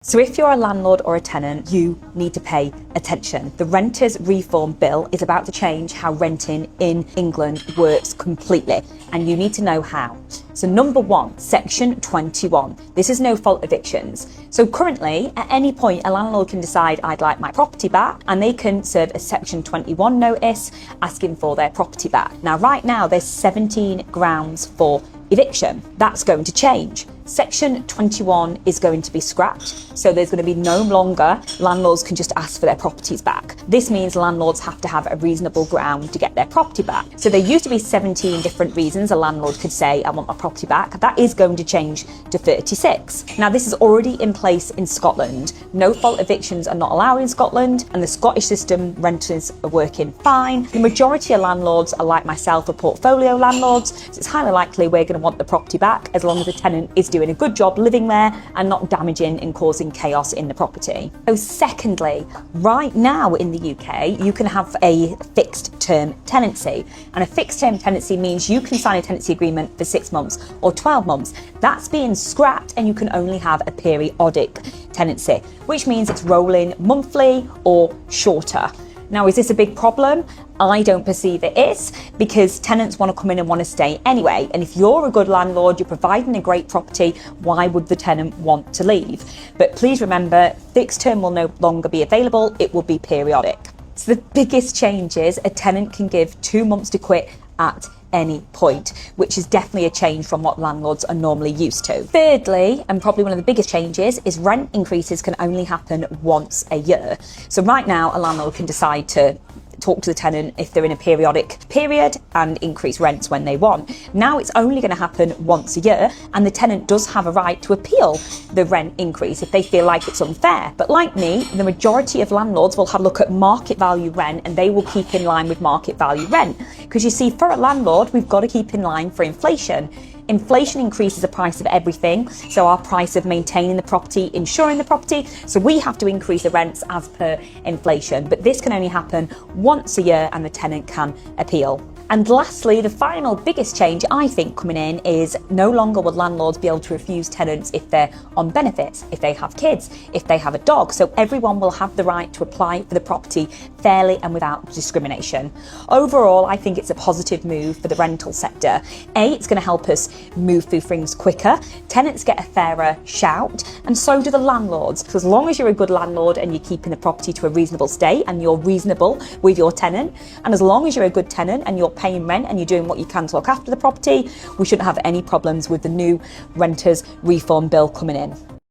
So if you're a landlord or a tenant, you need to pay attention. The Renters Reform Bill is about to change how renting in England works completely, and you need to know how. So number one, section 21. This is no fault evictions. So currently, at any point, a landlord can decide, I'd like my property back, and they can serve a section 21 notice asking for their property back. Now, right now, there's 17 grounds for eviction. That's going to change. Section 21 is going to be scrapped, so there's going to be no longer landlords can just ask for their properties back. This means landlords have to have a reasonable ground to get their property back. So there used to be 17 different reasons a landlord could say, I want my property back. That is going to change to 36. Now, this is already in place in Scotland. No fault evictions are not allowed in Scotland, and the Scottish system renters are working fine. The majority of landlords are like myself, are portfolio landlords, so it's highly likely we're going to want the property back as long as the tenant is doing a good job living there and not damaging and causing chaos in the property. So secondly, right now in the UK, you can have a fixed term tenancy, and a fixed term tenancy means you can sign a tenancy agreement for 6 months or 12 months. That's being scrapped, and you can only have a periodic tenancy, which means it's rolling monthly or shorter. Now, is this a big problem? I don't perceive it is, because tenants want to come in and want to stay anyway. And if you're a good landlord, you're providing a great property, why would the tenant want to leave? But please remember, fixed term will no longer be available. It will be periodic. So the biggest change is a tenant can give 2 months to quit at any point, which is definitely a change from what landlords are normally used to. Thirdly, and probably one of the biggest changes, is rent increases can only happen once a year. So right now, a landlord can decide to talk to the tenant if they're in a periodic period and increase rents when they want. Now it's only going to happen once a year, and the tenant does have a right to appeal the rent increase if they feel like it's unfair. But like me, the majority of landlords will have a look at market value rent, and they will keep in line with market value rent. Because you see, for a landlord, we've got to keep in line for inflation. Inflation increases the price of everything, so our price of maintaining the property, insuring the property, so we have to increase the rents as per inflation. But this can only happen once a year, and the tenant can appeal. And lastly, the final biggest change I think coming in is no longer will landlords be able to refuse tenants if they're on benefits, if they have kids, if they have a dog. So everyone will have the right to apply for the property fairly and without discrimination. Overall, I think it's a positive move for the rental sector. A, it's going to help us move through things quicker. Tenants get a fairer shout, and so do the landlords. So as long as you're a good landlord and you're keeping the property to a reasonable state and you're reasonable with your tenant, and as long as you're a good tenant and you're paying rent and you're doing what you can to look after the property, we shouldn't have any problems with the new Renters Reform Bill coming in.